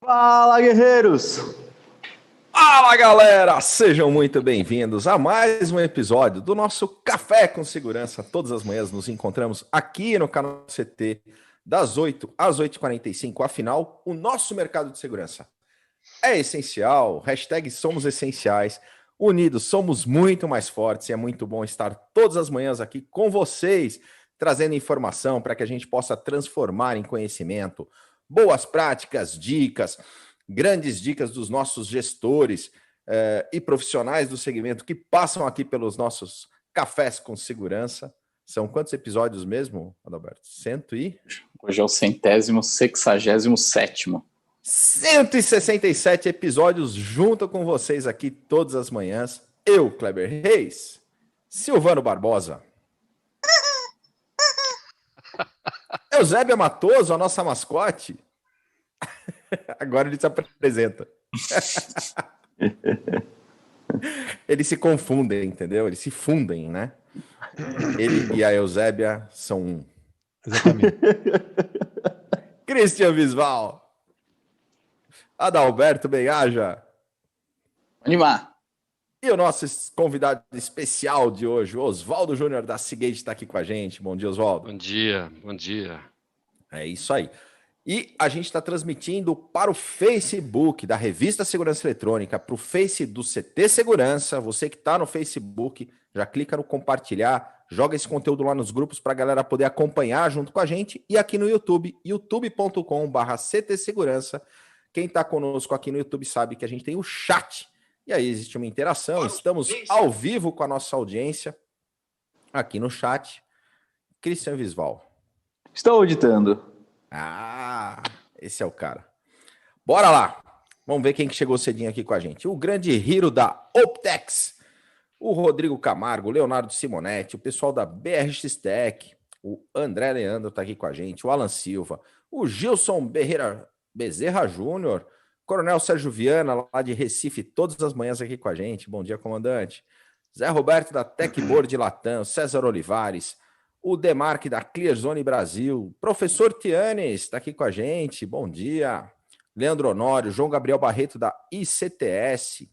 Fala, guerreiros! Fala, galera! Sejam muito bem-vindos a mais um episódio do nosso Café com Segurança. Todas as manhãs nos encontramos aqui no canal CT, das 8 às 8h45. Afinal, o nosso mercado de segurança é essencial. Hashtag somos essenciais. Unidos somos muito mais fortes e é muito bom estar todas as manhãs aqui com vocês, trazendo informação para que a gente possa transformar em conhecimento, boas práticas, dicas, grandes dicas dos nossos gestores e profissionais do segmento que passam aqui pelos nossos cafés com segurança. São quantos episódios mesmo, Adalberto? Hoje é o 167º. 167 episódios junto com vocês aqui todas as manhãs. Eu, Kleber Reis, Silvano Barbosa, Eusébia Matoso, a nossa mascote. Agora ele se apresenta. Eles se confundem, entendeu? Eles se fundem, né? Ele e a Eusébia são um. Exatamente. Christian Visval. Adalberto Benhaja. Animar. E o nosso convidado especial de hoje, Oswaldo Júnior da Seagate, está aqui com a gente. Bom dia, Oswaldo. Bom dia, bom dia. É isso aí. E a gente está transmitindo para o Facebook da Revista Segurança Eletrônica, para o Face do CT Segurança. Você que está no Facebook, já clica no compartilhar, joga esse conteúdo lá nos grupos para a galera poder acompanhar junto com a gente. E aqui no YouTube, youtube.com/CT Segurança. Quem está conosco aqui no YouTube sabe que a gente tem o chat. E aí existe uma interação. Estamos ao vivo com a nossa audiência aqui no chat. Christian Visval. Estou auditando. Ah, esse é o cara. Bora lá. Vamos ver quem que chegou cedinho aqui com a gente. O grande hero da Optex, o Rodrigo Camargo, o Leonardo Simonetti, o pessoal da BRX Tech, o André Leandro está aqui com a gente, o Alan Silva, o Gilson Bezerra Júnior, Coronel Sérgio Viana, lá de Recife, todas as manhãs aqui com a gente. Bom dia, comandante. Zé Roberto da Techboard Latam, César Olivares, o Demarque da Clearzone Brasil, professor Tianes está aqui com a gente, bom dia. Leandro Honório, João Gabriel Barreto da ICTS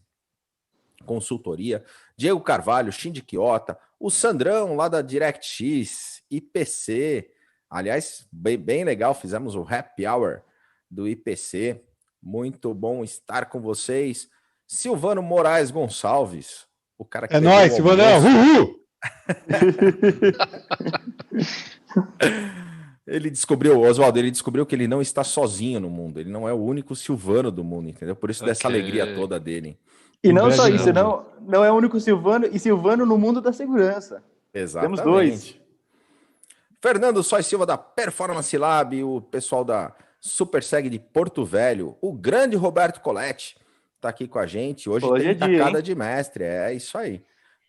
Consultoria, Diego Carvalho, Shindy Quiota, o Sandrão lá da DirectX, IPC, aliás, bem legal, fizemos o Happy Hour do IPC, muito bom estar com vocês. Silvano Moraes Gonçalves, o cara que... É nóis, Silvanão, uhul! Ele descobriu, Oswaldo, ele descobriu que ele não está sozinho no mundo, ele não é o único Silvano do mundo, entendeu? Por isso dessa alegria toda dele. E não só isso, não é o único Silvano, e Silvano no mundo da segurança. Exatamente. Temos dois. Fernando Sois Silva da Performance Lab, o pessoal da Superseg de Porto Velho, o grande Roberto Coletti está aqui com a gente, hoje tem é dia, tacada de mestre, é isso aí.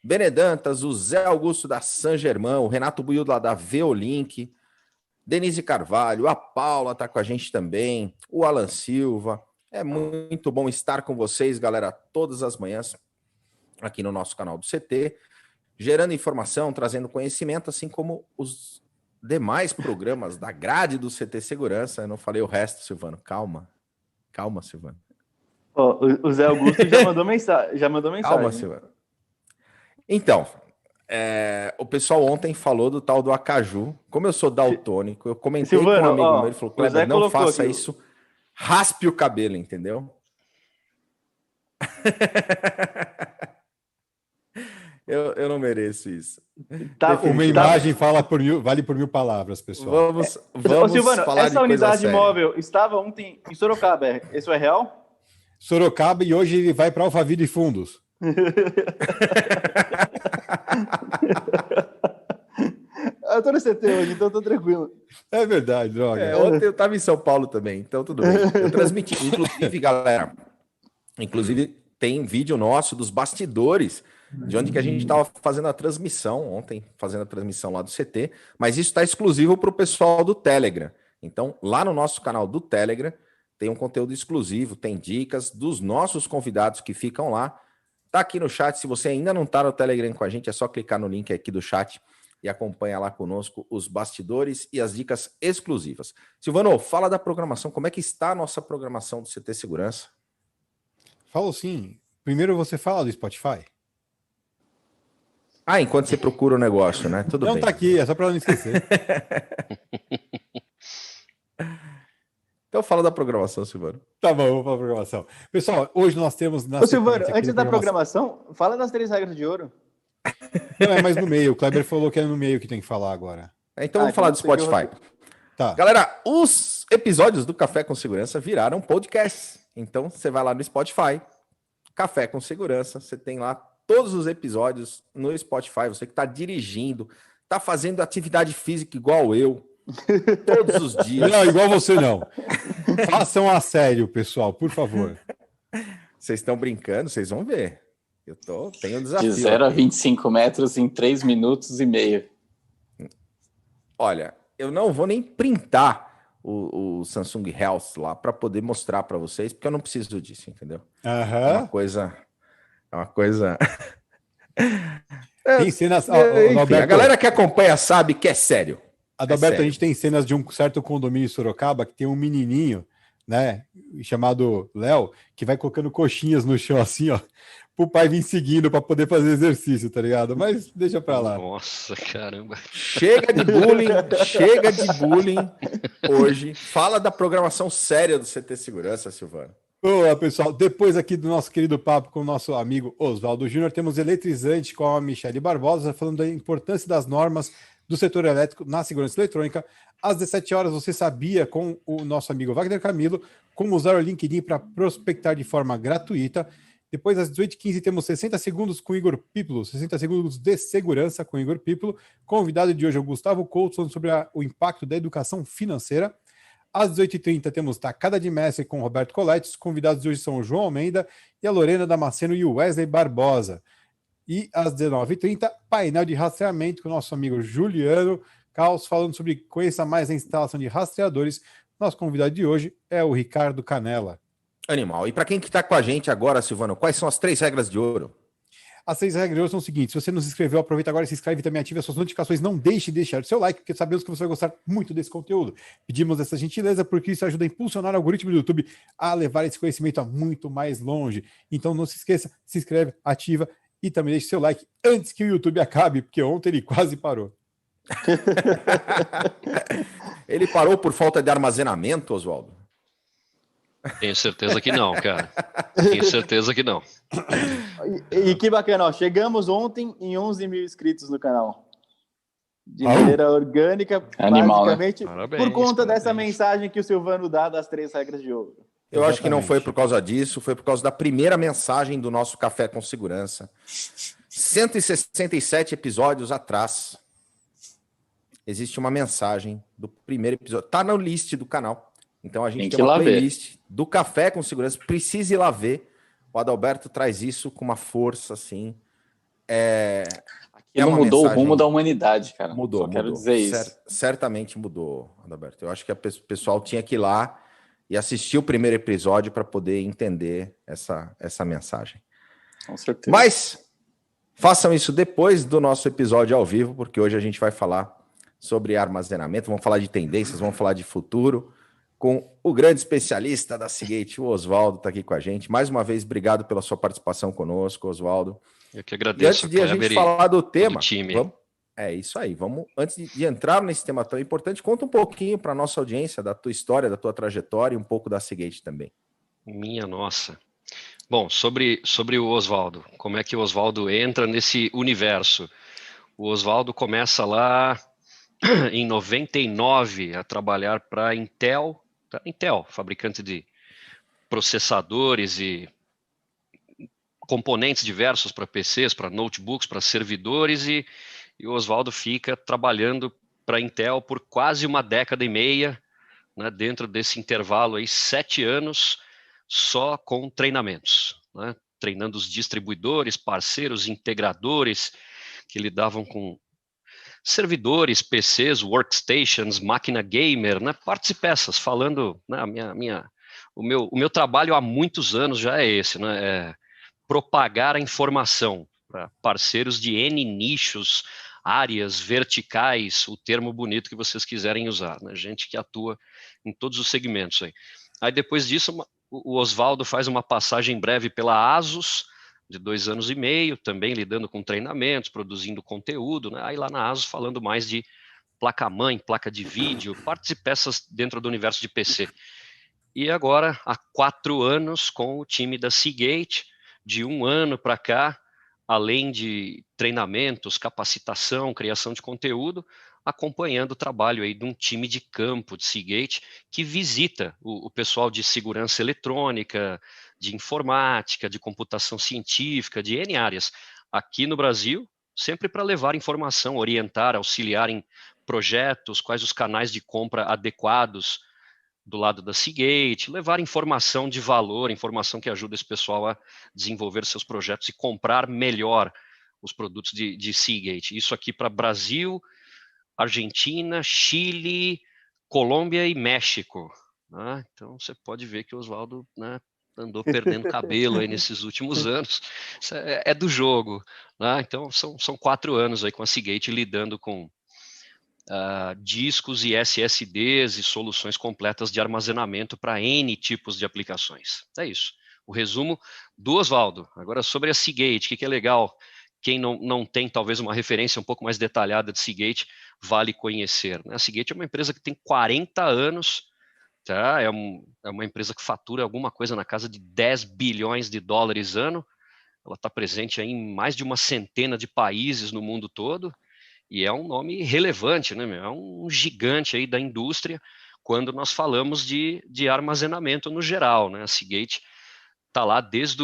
Benedantas, o Zé Augusto da San Germão, o Renato Builda da Veolink, Denise Carvalho, a Paula está com a gente também, o Alan Silva. É muito bom estar com vocês, galera, todas as manhãs aqui no nosso canal do CT, gerando informação, trazendo conhecimento, assim como os demais programas da grade do CT Segurança. Eu não falei o resto, Silvano. Calma, Silvano. O Zé Augusto já mandou mensagem. Calma, Silvano. Então, o pessoal ontem falou do tal do Acaju. Como eu sou daltônico, eu comentei Silvano, com um amigo meu, ele falou, Kleber, não faça aqui. isso, raspe o cabelo, entendeu? eu não mereço isso. Uma imagem vale por 1000 palavras, pessoal. Vamos Silvano, falar essa unidade móvel estava ontem em Sorocaba, isso é real? Sorocaba, e hoje ele vai para Alphaville Fundos. Eu tô no CT hoje, então tô tranquilo. É verdade, droga. Ontem eu estava em São Paulo também, então tudo bem. Eu transmiti, inclusive, galera, tem vídeo nosso dos bastidores, de onde que a gente estava fazendo a transmissão, ontem, fazendo a transmissão lá do CT, mas isso está exclusivo para o pessoal do Telegram. Então, lá no nosso canal do Telegram, tem um conteúdo exclusivo, tem dicas dos nossos convidados que ficam lá. Tá aqui no chat, se você ainda não tá no Telegram com a gente, é só clicar no link aqui do chat e acompanha lá conosco os bastidores e as dicas exclusivas. Silvano, fala da programação. Como é que está a nossa programação do CT Segurança? Falo sim. Primeiro você fala do Spotify. Enquanto você procura o negócio, né? Tudo bem. Não, tá aqui, é só para não esquecer. Então fala da programação, Silvano. Tá bom, vamos para a programação. Pessoal, hoje nós temos... Ô, Silvano, antes da programação, fala das 3 regras de ouro. Não, é mais no meio. O Kleber falou que é no meio que tem que falar agora. Então vamos falar do Spotify. Tá. Galera, os episódios do Café com Segurança viraram podcast. Então você vai lá no Spotify, Café com Segurança, você tem lá todos os episódios no Spotify. Você que está dirigindo, está fazendo atividade física igual eu, todos os dias. Não, igual você não. Façam a sério, pessoal, por favor. Vocês estão brincando, vocês vão ver. Tenho um desafio. De 0 a 25 metros em 3 minutos e meio. Olha, eu não vou nem printar o Samsung Health lá para poder mostrar para vocês, porque eu não preciso disso, entendeu? É uma coisa... Tem cenas... Enfim, a galera que acompanha sabe que é sério. Adalberto, a gente tem cenas de um certo condomínio em Sorocaba que tem um menininho, né, chamado Léo, que vai colocando coxinhas no chão assim, ó, pro pai vir seguindo para poder fazer exercício, tá ligado? Mas deixa pra lá. Nossa, caramba. Chega de bullying hoje. Fala da programação séria do CT Segurança, Silvano. Boa, pessoal. Depois aqui do nosso querido papo com o nosso amigo Oswaldo Júnior, temos Eletrizante com a Michele Barbosa, falando da importância das normas do setor elétrico na segurança eletrônica. Às 17 horas, você sabia, com o nosso amigo Wagner Camilo, como usar o LinkedIn para prospectar de forma gratuita. Depois, às 18h15, temos 60 segundos com Igor Pípolo, 60 segundos de segurança com Igor Pípolo. Convidado de hoje é o Gustavo Couto, falando sobre o impacto da educação financeira. Às 18h30, temos Tacada de Mestre com Roberto Coletti. Os convidados de hoje são o João Almeida e a Lorena Damasceno e o Wesley Barbosa. E às 19h30, painel de rastreamento com o nosso amigo Juliano Caos, falando sobre conheça mais a instalação de rastreadores. Nosso convidado de hoje é o Ricardo Canella. Animal. E para quem que está com a gente agora, Silvano, quais são as 3 regras de ouro? As 3 regras de ouro são as seguintes: se você não se inscreveu, aproveita agora e se inscreve e também ative as suas notificações. Não deixe de deixar o seu like, porque sabemos que você vai gostar muito desse conteúdo. Pedimos essa gentileza porque isso ajuda a impulsionar o algoritmo do YouTube a levar esse conhecimento a muito mais longe. Então não se esqueça, se inscreve, ativa e também deixe seu like antes que o YouTube acabe, porque ontem ele quase parou. Ele parou por falta de armazenamento, Oswaldo? Tenho certeza que não, cara. Tenho certeza que não. E que bacana, ó, chegamos ontem em 11 mil inscritos no canal. De maneira orgânica, Animal, basicamente, né? Parabéns, por conta dessa parabéns. mensagem que o Silvano dá das 3 regras de ouro. Eu acho que não foi por causa disso, foi por causa da primeira mensagem do nosso Café com Segurança. 167 episódios atrás, existe uma mensagem do primeiro episódio. Tá no list do canal. Então a gente tem uma playlist do Café com Segurança. Precise ir lá ver. O Adalberto traz isso com uma força, assim. Aquilo mudou o rumo da humanidade, cara. Mudou, quero dizer isso. Certamente mudou, Adalberto. Eu acho que o pessoal tinha que ir lá e assistir o primeiro episódio para poder entender essa mensagem. Com certeza. Mas façam isso depois do nosso episódio ao vivo, porque hoje a gente vai falar sobre armazenamento, vamos falar de tendências, vamos falar de futuro, com o grande especialista da Seagate, o Oswaldo, está aqui com a gente. Mais uma vez, obrigado pela sua participação conosco, Oswaldo. Eu que agradeço. E antes de a gente falar do tema, time. É isso aí. Vamos, antes de entrar nesse tema tão importante, conta um pouquinho para a nossa audiência da tua história, da tua trajetória e um pouco da Seagate também. Minha nossa. Bom, sobre o Oswaldo, como é que o Oswaldo entra nesse universo? O Oswaldo começa lá em 99 a trabalhar para a Intel, fabricante de processadores e componentes diversos para PCs, para notebooks, para servidores, e o Oswaldo fica trabalhando para a Intel por quase uma década e meia, né, dentro desse intervalo aí, 7 anos, só com treinamentos, né, treinando os distribuidores, parceiros, integradores, que lidavam com servidores, PCs, workstations, máquina gamer, né, partes e peças, falando, né, o meu trabalho há muitos anos já é esse, né, é propagar a informação para parceiros de N nichos, áreas verticais, o termo bonito que vocês quiserem usar, né? Gente que atua em todos os segmentos aí. Aí depois disso, o Oswaldo faz uma passagem breve pela ASUS, de 2 anos e meio, também lidando com treinamentos, produzindo conteúdo, né? Aí lá na ASUS falando mais de placa-mãe, placa de vídeo, partes e peças dentro do universo de PC. E agora, há 4 anos, com o time da Seagate, de 1 ano para cá, além de treinamentos, capacitação, criação de conteúdo, acompanhando o trabalho aí de um time de campo de Seagate que visita o pessoal de segurança eletrônica, de informática, de computação científica, de N áreas, aqui no Brasil, sempre para levar informação, orientar, auxiliar em projetos, quais os canais de compra adequados do lado da Seagate, levar informação de valor, informação que ajuda esse pessoal a desenvolver seus projetos e comprar melhor os produtos de Seagate. Isso aqui para Brasil, Argentina, Chile, Colômbia e México. Né? Então você pode ver que o Oswaldo, né, andou perdendo cabelo aí nesses últimos anos. Isso é do jogo. Né? Então são 4 anos aí com a Seagate lidando com discos e SSDs e soluções completas de armazenamento para N tipos de aplicações. É isso. O resumo do Oswaldo. Agora sobre a Seagate, o que é legal, quem não tem talvez uma referência um pouco mais detalhada de Seagate, vale conhecer. Né? A Seagate é uma empresa que tem 40 anos, tá? É uma empresa que fatura alguma coisa na casa de 10 bilhões de dólares ano. Ela está presente aí em mais de uma centena de países no mundo todo. E é um nome relevante, né, meu? É um gigante aí da indústria quando nós falamos de armazenamento no geral, né? A Seagate está lá desde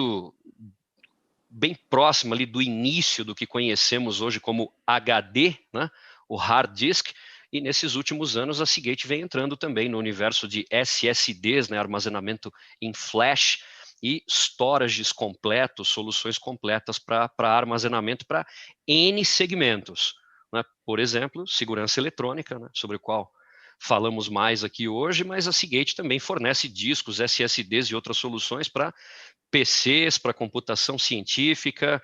bem próximo ali do início do que conhecemos hoje como HD, né? O hard disk, e nesses últimos anos a Seagate vem entrando também no universo de SSDs, né? Armazenamento em flash, e storages completos, soluções completas para armazenamento para N segmentos. Né? Por exemplo, segurança eletrônica, né? Sobre o qual falamos mais aqui hoje, mas a Seagate também fornece discos, SSDs e outras soluções para PCs, para computação científica,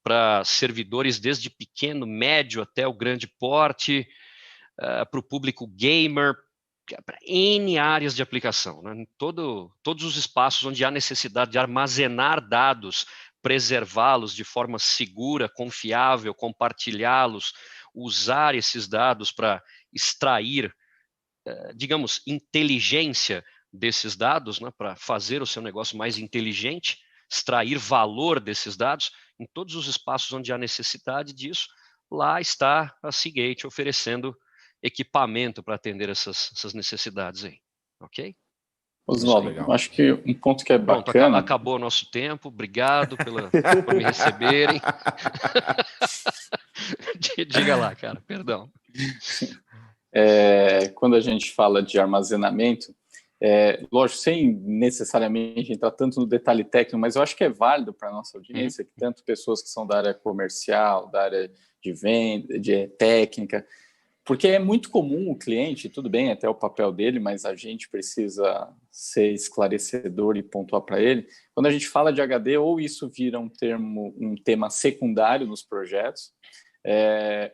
para servidores desde pequeno, médio até o grande porte, para o público gamer, para N áreas de aplicação, né? Todos os espaços onde há necessidade de armazenar dados, preservá-los de forma segura, confiável, compartilhá-los, usar esses dados para extrair, digamos, inteligência desses dados, né, para fazer o seu negócio mais inteligente, extrair valor desses dados, em todos os espaços onde há necessidade disso, lá está a Seagate oferecendo equipamento para atender essas necessidades aí, ok? Oswaldo, acho que um ponto que é Pronto, bacana... acabou o nosso tempo, obrigado por me receberem. Diga lá, cara, perdão. Quando a gente fala de armazenamento, lógico, sem necessariamente entrar tanto no detalhe técnico, mas eu acho que é válido para a nossa audiência, que tanto pessoas que são da área comercial, da área de venda, de técnica, porque é muito comum o cliente, tudo bem, até o papel dele, mas a gente precisa ser esclarecedor e pontuar para ele. Quando a gente fala de HD, ou isso vira um tema secundário nos projetos,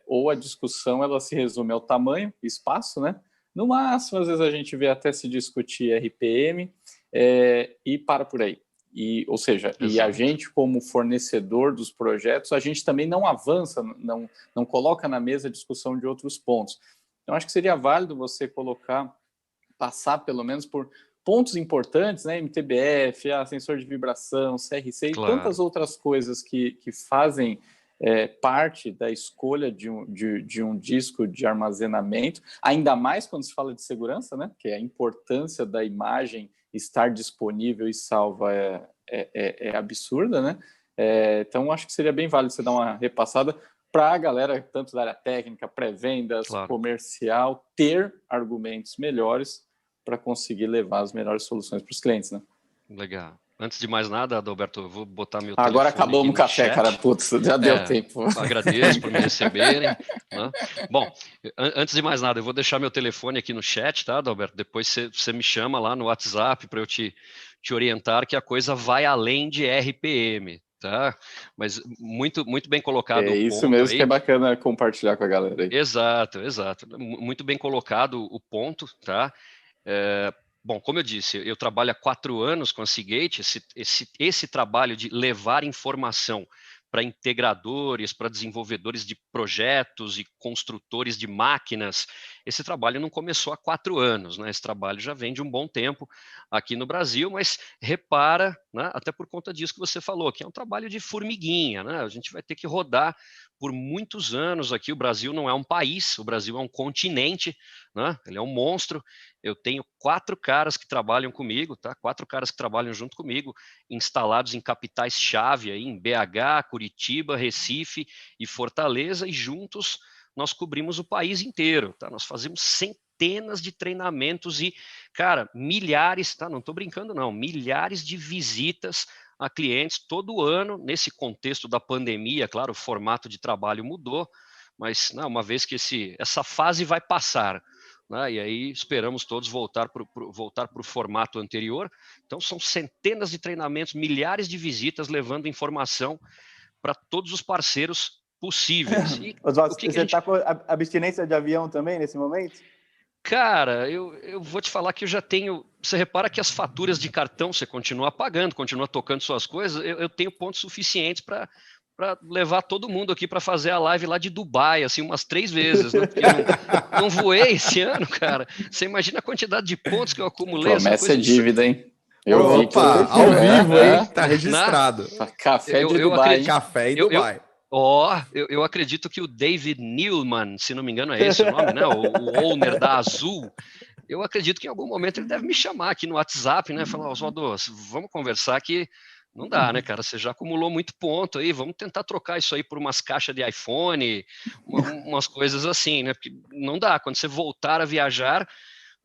ou a discussão ela se resume ao tamanho, espaço, né? No máximo, às vezes a gente vê até se discutir RPM e para por aí. Ou seja, e a gente como fornecedor dos projetos, a gente também não avança, não coloca na mesa a discussão de outros pontos. Então, acho que seria válido você passar pelo menos por pontos importantes, né? MTBF, sensor de vibração, CRC e tantas outras coisas que fazem parte da escolha de um disco de armazenamento, ainda mais quando se fala de segurança, né? Que a importância da imagem estar disponível e salva é absurda, né? Então, acho que seria bem válido você dar uma repassada para a galera, tanto da área técnica, pré-vendas, comercial, ter argumentos melhores para conseguir levar as melhores soluções para os clientes, né? Legal. Antes de mais nada, Adalberto, eu vou botar meu telefone. Agora acabamos o café, chat. cara. Putz, já deu tempo. Agradeço por me receberem. Né? Bom, antes de mais nada, eu vou deixar meu telefone aqui no chat, tá, Adalberto? Depois você me chama lá no WhatsApp para eu te orientar que a coisa vai além de RPM, tá? Mas muito bem colocado. É isso mesmo aí. Que é bacana compartilhar com a galera aí. Exato. Muito bem colocado o ponto, tá? Bom, como eu disse, eu trabalho há 4 anos com a Seagate. Esse trabalho de levar informação para integradores, para desenvolvedores de projetos e construtores de máquinas, esse trabalho não começou há 4 anos, né? Esse trabalho já vem de um bom tempo aqui no Brasil, mas repara, né, até por conta disso que você falou, que é um trabalho de formiguinha, né? A gente vai ter que rodar por muitos anos aqui. O Brasil não é um país, o Brasil é um continente, né? Ele é um monstro. Eu tenho 4 caras que trabalham comigo, tá? 4 caras que trabalham junto comigo, instalados em capitais-chave aí, em BH, Curitiba, Recife e Fortaleza, e juntos nós cobrimos o país inteiro, tá? Nós fazemos centenas de treinamentos e, cara, milhares, tá? Não estou brincando não, milhares de visitas a clientes todo ano. Nesse contexto da pandemia, claro, o formato de trabalho mudou, mas não, uma vez que essa fase vai passar, né, e aí esperamos todos voltar para o formato anterior. Então são centenas de treinamentos, milhares de visitas levando informação para todos os parceiros possíveis. E Oswaldo, você está com abstinência de avião também nesse momento? Cara, eu vou te falar que eu já tenho. Você repara que as faturas de cartão você continua pagando, continua tocando suas coisas. Eu tenho pontos suficientes para levar todo mundo aqui para fazer a live lá de Dubai, assim, umas 3 vezes, né? Porque não voei esse ano, cara. Você imagina a quantidade de pontos que eu acumulei. Promessa é dívida, hein? Eu vi que ao vivo, hein? Tá registrado. Café de Dubai. Café em Dubai. Eu acredito que o David Neilman, se não me engano é esse o nome, né? O owner da Azul, eu acredito que em algum momento ele deve me chamar aqui no WhatsApp, né? Falar, Oswaldo, vamos conversar que não dá, né, cara? Você já acumulou muito ponto aí, vamos tentar trocar isso aí por umas caixas de iPhone, umas coisas assim, né? Porque não dá, quando você voltar a viajar,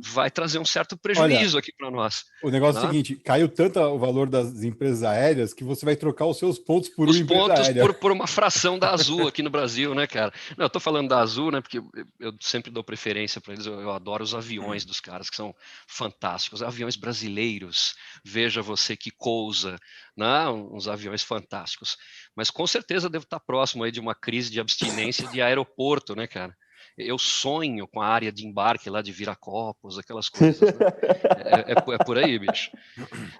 vai trazer um certo prejuízo aqui para nós. O negócio é o seguinte, caiu tanto o valor das empresas aéreas que você vai trocar os seus pontos por uma empresa aérea. Por uma fração da Azul aqui no Brasil, né, cara? Não, eu tô falando da Azul, né, porque eu sempre dou preferência para eles, eu adoro os aviões dos caras, que são fantásticos, aviões brasileiros, veja você que coisa, né, uns aviões fantásticos. Mas com certeza devo estar próximo aí de uma crise de abstinência de aeroporto, né, cara? Eu sonho com a área de embarque lá de Viracopos, aquelas coisas. Né? É por aí, bicho.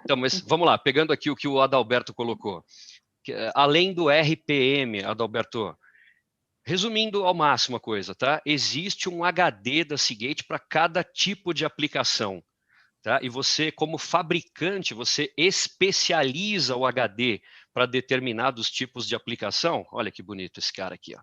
Então, mas vamos lá, pegando aqui o que o Adalberto colocou. Além do RPM, Adalberto, resumindo ao máximo a coisa, tá? Existe um HD da Seagate para cada tipo de aplicação. Tá? E você, como fabricante, você especializa o HD para determinados tipos de aplicação. Olha que bonito esse cara aqui, ó.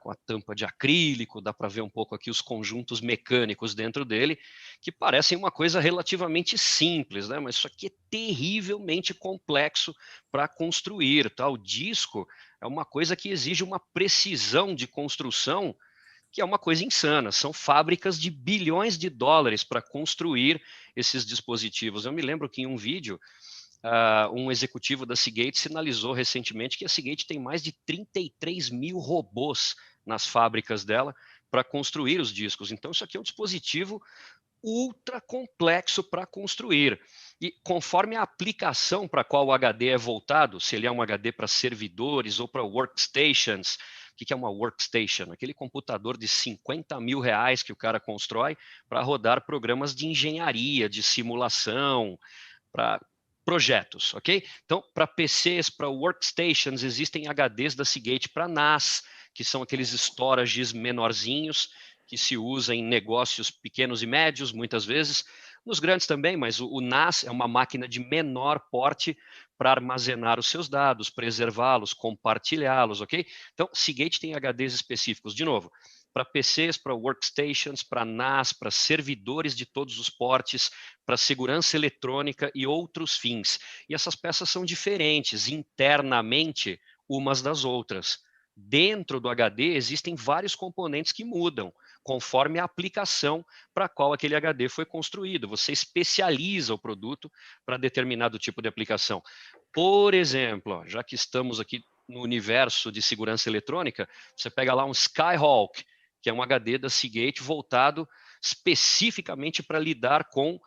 Com a tampa de acrílico, dá para ver um pouco aqui os conjuntos mecânicos dentro dele, que parecem uma coisa relativamente simples, né? Mas isso aqui é terrivelmente complexo para construir. Tá? O disco é uma coisa que exige uma precisão de construção que é uma coisa insana. São fábricas de bilhões de dólares para construir esses dispositivos. Eu me lembro que em um vídeo, um executivo da Seagate sinalizou recentemente que a Seagate tem mais de 33 mil robôs nas fábricas dela para construir os discos. Então, isso aqui é um dispositivo ultra complexo para construir. E conforme a aplicação para qual o HD é voltado, se ele é um HD para servidores ou para workstations, o que é uma workstation? Aquele computador de 50 mil reais que o cara constrói para rodar programas de engenharia, de simulação, para projetos, ok? Então, para PCs, para workstations, existem HDs da Seagate para NAS, que são aqueles storages menorzinhos que se usa em negócios pequenos e médios, muitas vezes, nos grandes também, mas o NAS é uma máquina de menor porte para armazenar os seus dados, preservá-los, compartilhá-los, ok? Então, Seagate tem HDs específicos, de novo, para PCs, para workstations, para NAS, para servidores de todos os portes, para segurança eletrônica e outros fins. E essas peças são diferentes internamente umas das outras. Dentro do HD existem vários componentes que mudam conforme a aplicação para a qual aquele HD foi construído. Você especializa o produto para determinado tipo de aplicação. Por exemplo, já que estamos aqui no universo de segurança eletrônica, você pega lá um Skyhawk, que é um HD da Seagate voltado especificamente para lidar com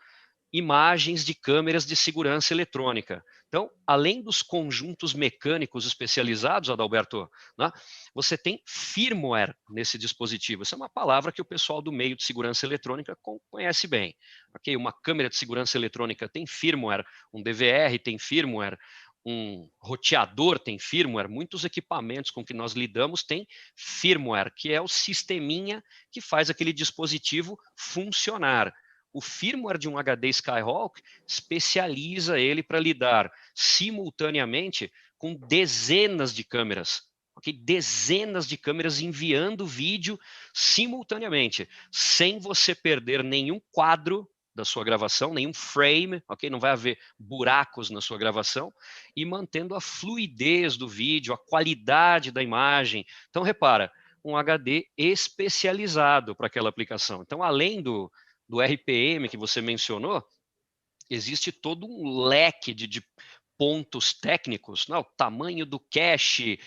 imagens de câmeras de segurança eletrônica. Então, além dos conjuntos mecânicos especializados, Adalberto, né, você tem firmware nesse dispositivo. Essa é uma palavra que o pessoal do meio de segurança eletrônica conhece bem. Okay? Uma câmera de segurança eletrônica tem firmware, um DVR tem firmware, um roteador tem firmware, muitos equipamentos com que nós lidamos têm firmware, que é o sisteminha que faz aquele dispositivo funcionar. O firmware de um HD Skyhawk especializa ele para lidar simultaneamente com dezenas de câmeras, okay? Dezenas de câmeras enviando vídeo simultaneamente, sem você perder nenhum quadro da sua gravação, nenhum frame, ok? Não vai haver buracos na sua gravação, e mantendo a fluidez do vídeo, a qualidade da imagem. Então, repara, um HD especializado para aquela aplicação. Então, além do RPM que você mencionou, existe todo um leque de pontos técnicos, o tamanho do cache,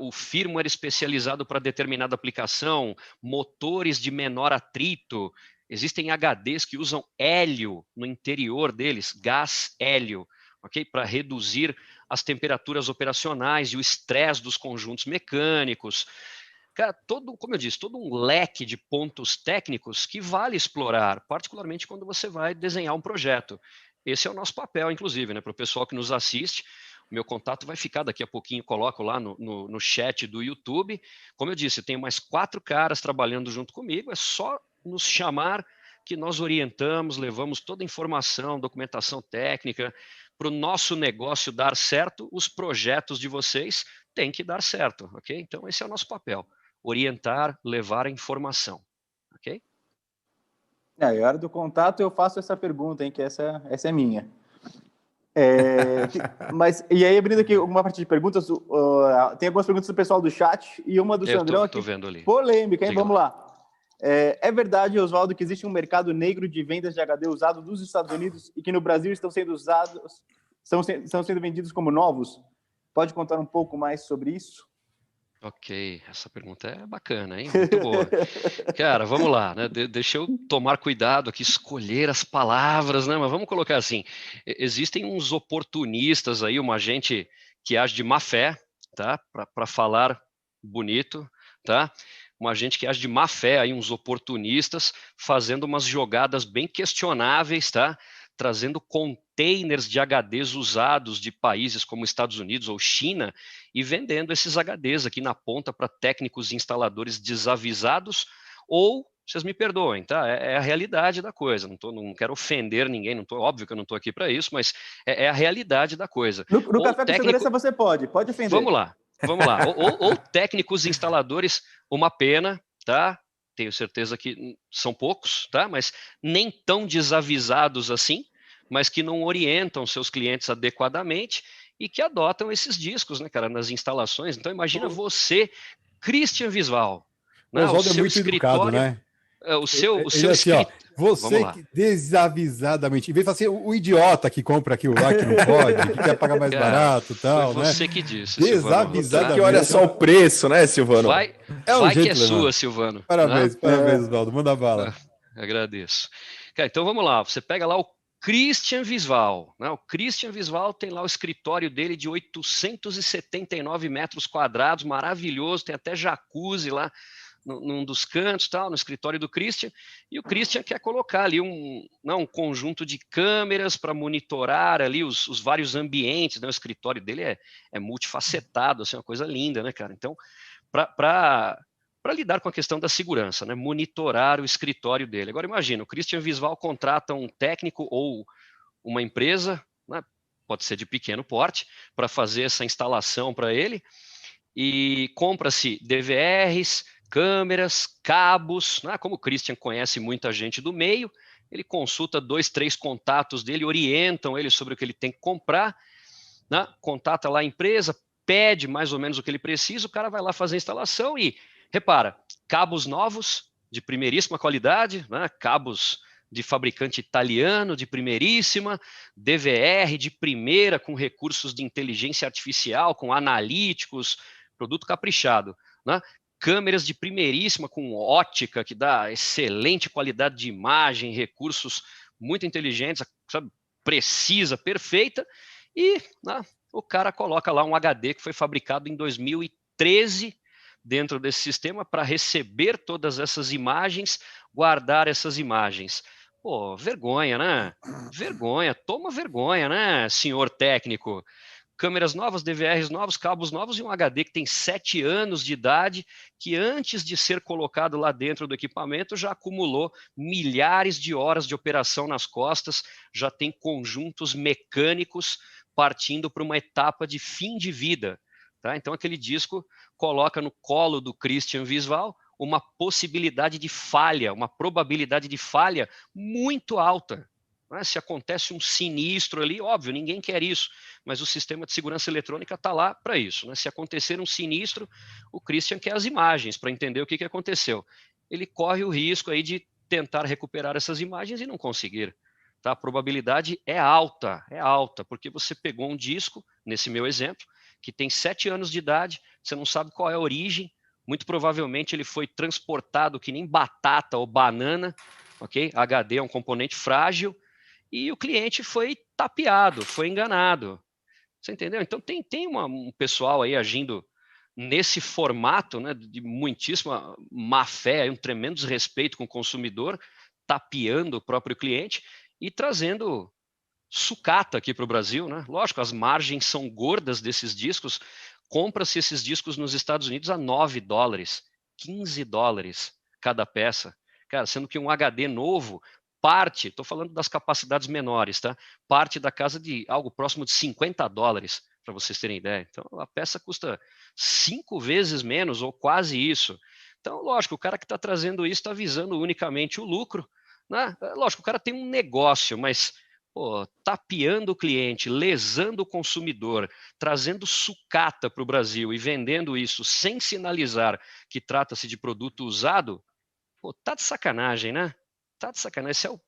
o firmware especializado para determinada aplicação, motores de menor atrito. Existem HDs que usam hélio no interior deles, gás hélio, okay? Para reduzir as temperaturas operacionais e o estresse dos conjuntos mecânicos. Cara, como eu disse, todo um leque de pontos técnicos que vale explorar, particularmente quando você vai desenhar um projeto. Esse é o nosso papel, inclusive, né, para o pessoal que nos assiste. O meu contato vai ficar daqui a pouquinho, coloco lá no chat do YouTube. Como eu disse, tenho mais 4 caras trabalhando junto comigo, é só nos chamar que nós orientamos, levamos toda a informação, documentação técnica. Para o nosso negócio dar certo, os projetos de vocês têm que dar certo, ok? Então, esse é o nosso papel. Orientar, levar a informação, ok? E a hora do contato eu faço essa pergunta, hein, que essa é minha. Mas, e aí, abrindo aqui uma parte de perguntas, tem algumas perguntas do pessoal do chat e uma do Sandrão aqui, vendo ali. Polêmica, hein? Diga Vamos lá. É verdade, Oswaldo, que existe um mercado negro de vendas de HD usado dos Estados Unidos e que no Brasil estão sendo vendidos como novos? Pode contar um pouco mais sobre isso? Ok, essa pergunta é bacana, hein? Muito boa. Cara, vamos lá, né? Deixa eu tomar cuidado aqui, escolher as palavras, né? Mas vamos colocar assim, existem uns oportunistas aí, uma gente que age de má fé, tá? Para falar bonito, tá? Uma gente que age de má fé aí, uns oportunistas, fazendo umas jogadas bem questionáveis, tá? Trazendo containers de HDs usados de países como Estados Unidos ou China e vendendo esses HDs aqui na ponta para técnicos e instaladores desavisados ou, vocês me perdoem, tá? É a realidade da coisa, não quero ofender ninguém, óbvio que eu não estou aqui para isso, mas é a realidade da coisa. No Café com Segurança você pode ofender. Vamos lá. ou técnicos e instaladores, uma pena, tá? Tenho certeza que são poucos, tá? Mas nem tão desavisados assim, mas que não orientam seus clientes adequadamente e que adotam esses discos, né, cara, nas instalações. Então, imagina você, Christian Visval. O Oswaldo é muito educado, né? O seu assim, ó, você que desavisadamente, em vez de falar assim, o idiota que compra aquilo lá que não pode, que quer pagar mais barato e tal, foi né? você que disse, desavisadamente. Que olha só o preço, né, Silvano? Vai que é sua, Silvano. Parabéns, Oswaldo, manda bala. Agradeço. Cara, então vamos lá, você pega lá o Christian Visval, né? O Christian Visval tem lá o escritório dele de 879 metros quadrados, maravilhoso, tem até jacuzzi lá num dos cantos, tal, no escritório do Christian, e o Christian quer colocar ali um conjunto de câmeras para monitorar ali os vários ambientes, né? O escritório dele é multifacetado, assim, uma coisa linda, né, cara? Então, para lidar com a questão da segurança, né? Monitorar o escritório dele. Agora, imagina, o Christian Visval contrata um técnico ou uma empresa, né? Pode ser de pequeno porte, para fazer essa instalação para ele, e compra-se DVRs, câmeras, cabos, né? Como o Christian conhece muita gente do meio, ele consulta 2, 3 contatos dele, orientam ele sobre o que ele tem que comprar, né? Contata lá a empresa, pede mais ou menos o que ele precisa, o cara vai lá fazer a instalação e, repara, cabos novos, de primeiríssima qualidade, né? Cabos de fabricante italiano, de primeiríssima, DVR de primeira, com recursos de inteligência artificial, com analíticos, produto caprichado, né? Câmeras de primeiríssima com ótica, que dá excelente qualidade de imagem, recursos muito inteligentes, sabe, precisa, perfeita, e né, o cara coloca lá um HD que foi fabricado em 2013 dentro desse sistema para receber todas essas imagens, guardar essas imagens. Pô, vergonha, né? Vergonha, toma vergonha, né, senhor técnico? Câmeras novas, DVRs novos, cabos novos e um HD que tem 7 anos de idade, que antes de ser colocado lá dentro do equipamento já acumulou milhares de horas de operação nas costas, já tem conjuntos mecânicos partindo para uma etapa de fim de vida. Tá? Então aquele disco coloca no colo do Christian Visval uma possibilidade de falha, uma probabilidade de falha muito alta. Se acontece um sinistro ali, óbvio, ninguém quer isso, mas o sistema de segurança eletrônica está lá para isso. Se acontecer um sinistro, o Christian quer as imagens para entender o que aconteceu. Ele corre o risco aí de tentar recuperar essas imagens e não conseguir. Tá? A probabilidade é alta, porque você pegou um disco, nesse meu exemplo, que tem 7 anos de idade, você não sabe qual é a origem, muito provavelmente ele foi transportado que nem batata ou banana, ok? HD é um componente frágil, e o cliente foi tapeado, foi enganado. Você entendeu? Então tem um pessoal aí agindo nesse formato, né, de muitíssima má fé, um tremendo desrespeito com o consumidor, tapeando o próprio cliente e trazendo sucata aqui para o Brasil, né? Lógico, as margens são gordas desses discos. Compra-se esses discos nos Estados Unidos a $9, $15 cada peça. Cara, sendo que um HD novo parte, estou falando das capacidades menores, tá? Parte da casa de algo próximo de $50, para vocês terem ideia. Então, a peça custa 5 vezes menos, ou quase isso. Então, lógico, o cara que está trazendo isso está visando unicamente o lucro, né? Lógico, o cara tem um negócio, mas tapeando o cliente, lesando o consumidor, trazendo sucata para o Brasil e vendendo isso sem sinalizar que trata-se de produto usado, tá de sacanagem, né? Tá de sacanagem. Esse é o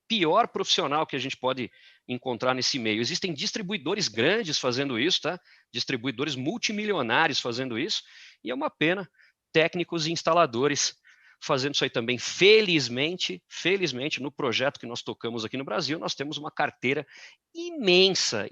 pior profissional que a gente pode encontrar nesse meio. Existem distribuidores grandes fazendo isso, tá? Distribuidores multimilionários fazendo isso, e é uma pena técnicos e instaladores fazendo isso aí também. Felizmente, no projeto que nós tocamos aqui no Brasil, nós temos uma carteira imensa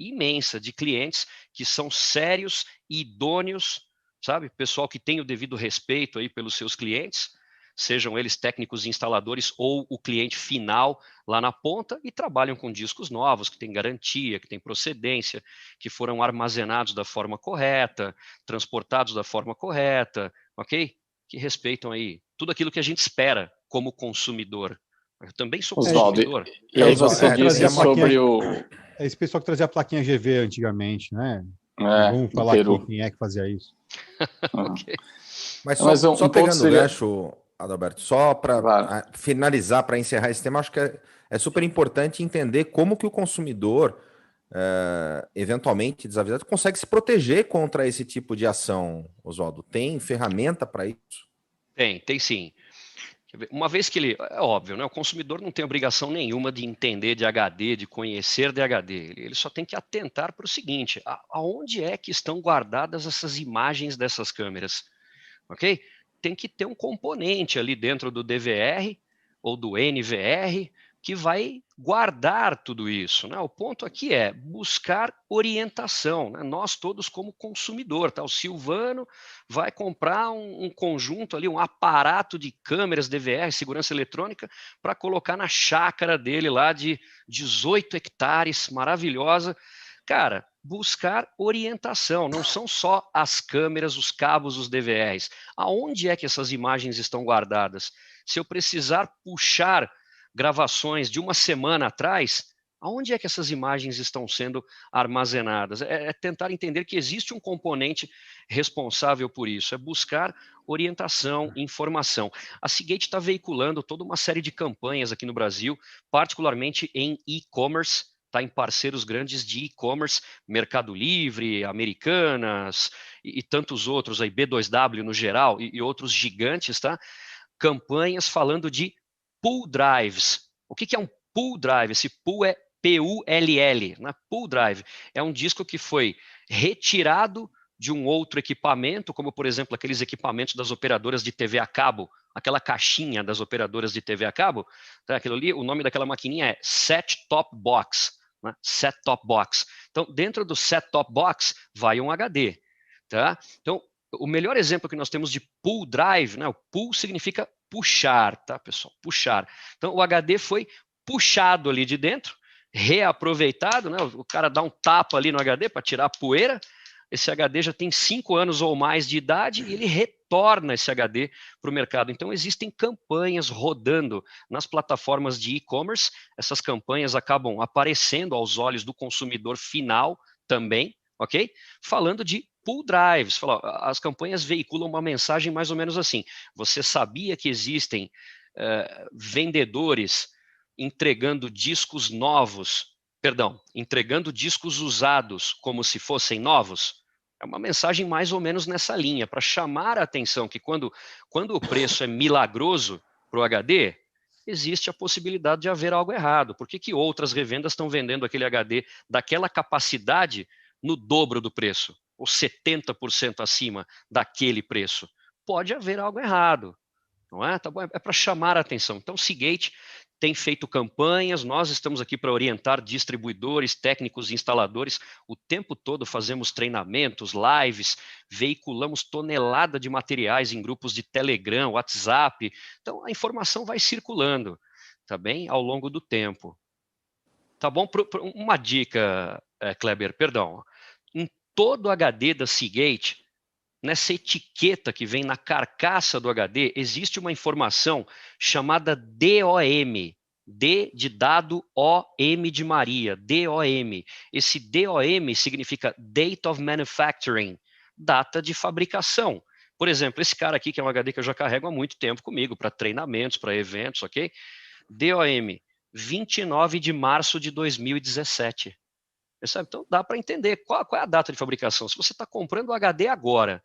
de clientes que são sérios e idôneos, sabe? Pessoal que tem o devido respeito aí pelos seus clientes, sejam eles técnicos e instaladores ou o cliente final lá na ponta, e trabalham com discos novos, que têm garantia, que têm procedência, que foram armazenados da forma correta, transportados da forma correta, ok? Que respeitam aí tudo aquilo que a gente espera como consumidor. Eu também sou consumidor. E aí você disse sobre o... É esse pessoal que trazia a plaquinha GV antigamente, né? Vamos falar aqui quem é que fazia isso. Okay. Mas só pegando o gancho, Adalberto, só para finalizar, para encerrar esse tema, acho que é super importante entender como que o consumidor, eventualmente desavisado, consegue se proteger contra esse tipo de ação, Oswaldo. Tem ferramenta para isso? Tem sim. Uma vez que é óbvio, né? O consumidor não tem obrigação nenhuma de entender de HD, de conhecer de HD. Ele só tem que atentar para o seguinte: aonde é que estão guardadas essas imagens dessas câmeras? Ok? Tem que ter um componente ali dentro do DVR ou do NVR que vai guardar tudo isso, né? O ponto aqui é buscar orientação, né? Nós todos como consumidor, tá? O Silvano vai comprar um conjunto ali, um aparato de câmeras DVR, segurança eletrônica, para colocar na chácara dele lá de 18 hectares, maravilhosa. Cara, buscar orientação, não são só as câmeras, os cabos, os DVRs. Aonde é que essas imagens estão guardadas? Se eu precisar puxar gravações de uma semana atrás, aonde é que essas imagens estão sendo armazenadas? É tentar entender que existe um componente responsável por isso, é buscar orientação, informação. A Seagate está veiculando toda uma série de campanhas aqui no Brasil, particularmente em e-commerce, está em parceiros grandes de e-commerce, Mercado Livre, Americanas e tantos outros, aí, B2W no geral e outros gigantes, tá? Campanhas falando de pull drives. O que é um pull drive? Esse pull é P-U-L-L, né? Pull drive. É um disco que foi retirado de um outro equipamento, como, por exemplo, aqueles equipamentos das operadoras de TV a cabo, aquela caixinha das operadoras de TV a cabo, tá? Aquilo ali, o nome daquela maquininha é set-top box, né? Set-top box. Então, dentro do set-top box vai um HD, tá? Então, o melhor exemplo que nós temos de pull drive, né? O pull significa puxar, tá, pessoal? Puxar. Então, o HD foi puxado ali de dentro, reaproveitado, né? O cara dá um tapa ali no HD para tirar a poeira. Esse HD já tem 5 anos ou mais de idade e ele retorna esse HD para o mercado. Então, existem campanhas rodando nas plataformas de e-commerce. Essas campanhas acabam aparecendo aos olhos do consumidor final também, ok? Falando de pull drives. As campanhas veiculam uma mensagem mais ou menos assim. Você sabia que existem vendedores entregando discos novos, entregando discos usados como se fossem novos? É uma mensagem mais ou menos nessa linha, para chamar a atenção que quando o preço é milagroso para o HD, existe a possibilidade de haver algo errado. Por que outras revendas estão vendendo aquele HD daquela capacidade no dobro do preço, ou 70% acima daquele preço? Pode haver algo errado, não é? Tá bom? É para chamar a atenção. Então, o Seagate tem feito campanhas, nós estamos aqui para orientar distribuidores, técnicos e instaladores. O tempo todo fazemos treinamentos, lives, veiculamos tonelada de materiais em grupos de Telegram, WhatsApp. Então, a informação vai circulando, tá bem? Ao longo do tempo. Tá bom? Uma dica, Kleber, perdão. Em todo HD da Seagate, nessa etiqueta que vem na carcaça do HD, existe uma informação chamada DOM. D de dado, OM de Maria, DOM. Esse DOM significa Date of Manufacturing, data de fabricação. Por exemplo, esse cara aqui, que é um HD que eu já carrego há muito tempo comigo, para treinamentos, para eventos, ok? DOM, 29 de março de 2017. Percebe? Então dá para entender qual é a data de fabricação. Se você está comprando o HD agora,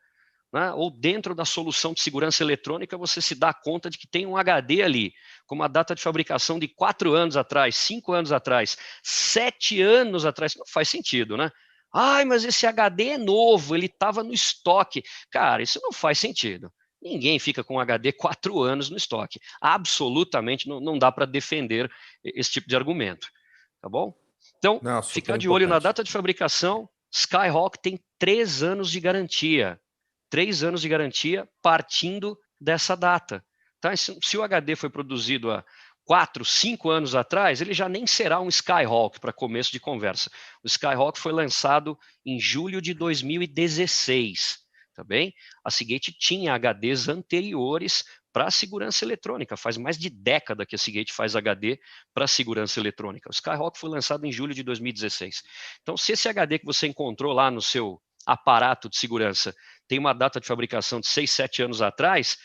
né, ou dentro da solução de segurança eletrônica, você se dá conta de que tem um HD ali, com uma data de fabricação de 4 anos atrás, 5 anos atrás, 7 anos atrás. Não faz sentido, né? Ai, mas esse HD é novo, ele estava no estoque. Cara, isso não faz sentido. Ninguém fica com um HD 4 anos no estoque. Absolutamente não dá para defender esse tipo de argumento. Tá bom? Então, ficar de olho na data de fabricação. Skyhawk tem 3 anos de garantia. 3 anos de garantia partindo dessa data. Tá? Se o HD foi produzido há 4, 5 anos atrás, ele já nem será um Skyhawk para começo de conversa. O Skyhawk foi lançado em julho de 2016. Tá bem? A Seagate tinha HDs anteriores para segurança eletrônica. Faz mais de década que a Seagate faz HD para segurança eletrônica. O Skyhawk foi lançado em julho de 2016. Então, se esse HD que você encontrou lá no seu aparato de segurança tem uma data de fabricação de 6, 7 anos atrás,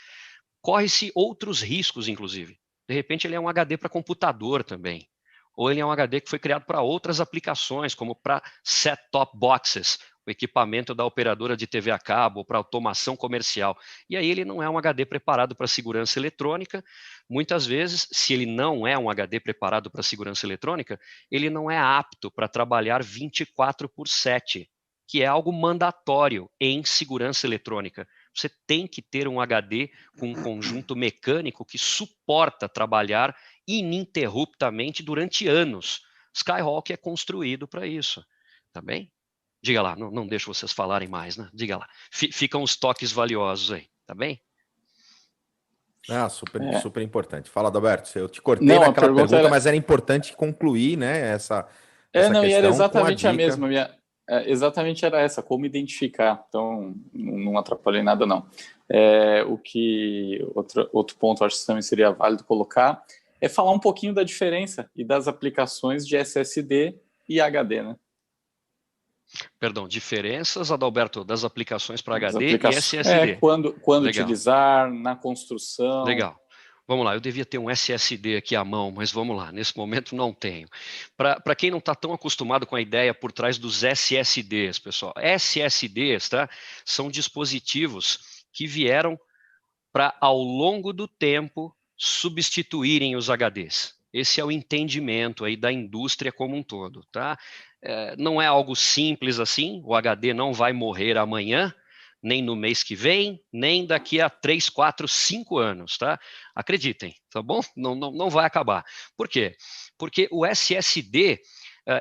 corre-se outros riscos, inclusive. De repente, ele é um HD para computador também. Ou ele é um HD que foi criado para outras aplicações, como para set-top boxes, o equipamento da operadora de TV a cabo, ou para automação comercial. E aí ele não é um HD preparado para segurança eletrônica. Muitas vezes, se ele não é um HD preparado para segurança eletrônica, ele não é apto para trabalhar 24/7, que é algo mandatório em segurança eletrônica. Você tem que ter um HD com um conjunto mecânico que suporta trabalhar ininterruptamente durante anos. Skyhawk é construído para isso, tá bem? Diga lá, não deixo vocês falarem mais, né? Diga lá. Ficam os toques valiosos aí, tá bem? Super importante. Fala, Adalberto, eu te cortei naquela pergunta, mas era importante concluir, né, essa não, questão. E era exatamente a mesma. Exatamente era essa, como identificar. Então, não atrapalhei nada, não. Outro ponto, acho que também seria válido colocar, é falar um pouquinho da diferença e das aplicações de SSD e HD, né? Perdão, diferenças, Adalberto, das aplicações para HD e SSD. Quando utilizar, na construção. Legal. Vamos lá, eu devia ter um SSD aqui à mão, mas vamos lá, nesse momento não tenho. Para quem não está tão acostumado com a ideia por trás dos SSDs, pessoal, SSDs, tá, são dispositivos que vieram para, ao longo do tempo, substituírem os HDs. Esse é o entendimento aí da indústria como um todo, tá? Não é algo simples assim, o HD não vai morrer amanhã, nem no mês que vem, nem daqui a 3, 4, 5 anos, tá? Acreditem, tá bom? Não vai acabar. Por quê? Porque o SSD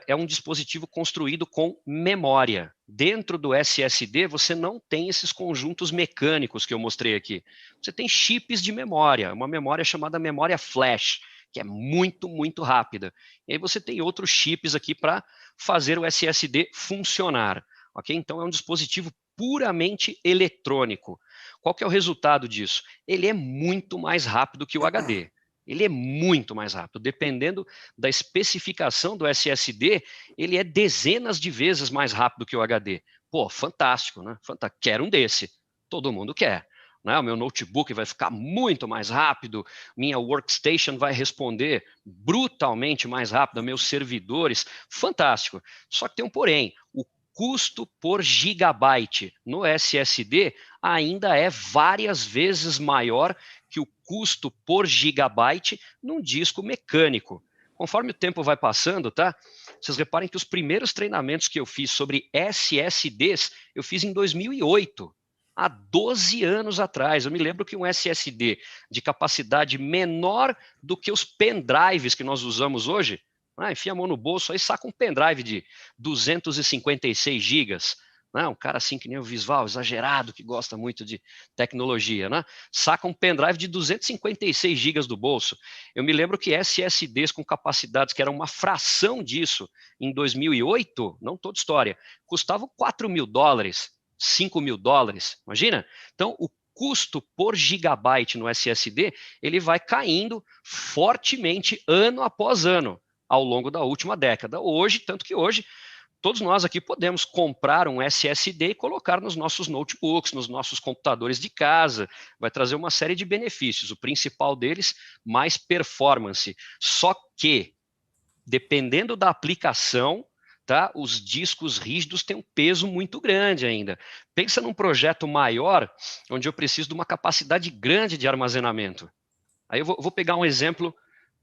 é um dispositivo construído com memória. Dentro do SSD, você não tem esses conjuntos mecânicos que eu mostrei aqui. Você tem chips de memória, uma memória chamada memória flash, que é muito, muito rápida. E aí você tem outros chips aqui para fazer o SSD funcionar. Okay? Então, é um dispositivo puramente eletrônico. Qual que é o resultado disso? Ele é muito mais rápido que o HD. Ele é muito mais rápido. Dependendo da especificação do SSD, ele é dezenas de vezes mais rápido que o HD. Pô, fantástico, né? Quero um desse. Todo mundo quer. Né? O meu notebook vai ficar muito mais rápido, minha workstation vai responder brutalmente mais rápido, meus servidores, fantástico. Só que tem um porém, o custo por gigabyte no SSD ainda é várias vezes maior que o custo por gigabyte num disco mecânico. Conforme o tempo vai passando, tá? Vocês reparem que os primeiros treinamentos que eu fiz sobre SSDs, eu fiz em 2008, há 12 anos atrás. Eu me lembro que um SSD de capacidade menor do que os pendrives que nós usamos hoje, enfia a mão no bolso, aí saca um pendrive de 256 gigas. Um cara assim que nem o Visval, exagerado, que gosta muito de tecnologia, né? Saca um pendrive de 256 gigas do bolso. Eu me lembro que SSDs com capacidades que eram uma fração disso em 2008, não toda história, custavam $4.000, $5.000, imagina? Então, o custo por gigabyte no SSD, ele vai caindo fortemente ano após ano, ao longo da última década. Hoje, tanto que hoje, todos nós aqui podemos comprar um SSD e colocar nos nossos notebooks, nos nossos computadores de casa. Vai trazer uma série de benefícios. O principal deles, mais performance. Só que, dependendo da aplicação, tá, os discos rígidos têm um peso muito grande ainda. Pensa num projeto maior, onde eu preciso de uma capacidade grande de armazenamento. Aí eu vou pegar um exemplo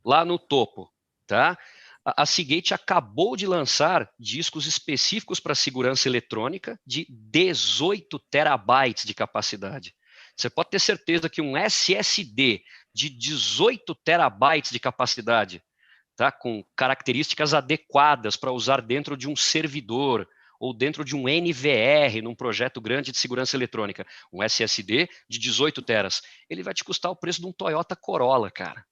lá no topo. Tá? A Seagate acabou de lançar discos específicos para segurança eletrônica de 18 terabytes de capacidade. Você pode ter certeza que um SSD de 18 terabytes de capacidade, tá, com características adequadas para usar dentro de um servidor ou dentro de um NVR, num projeto grande de segurança eletrônica, um SSD de 18 teras, ele vai te custar o preço de um Toyota Corolla, cara.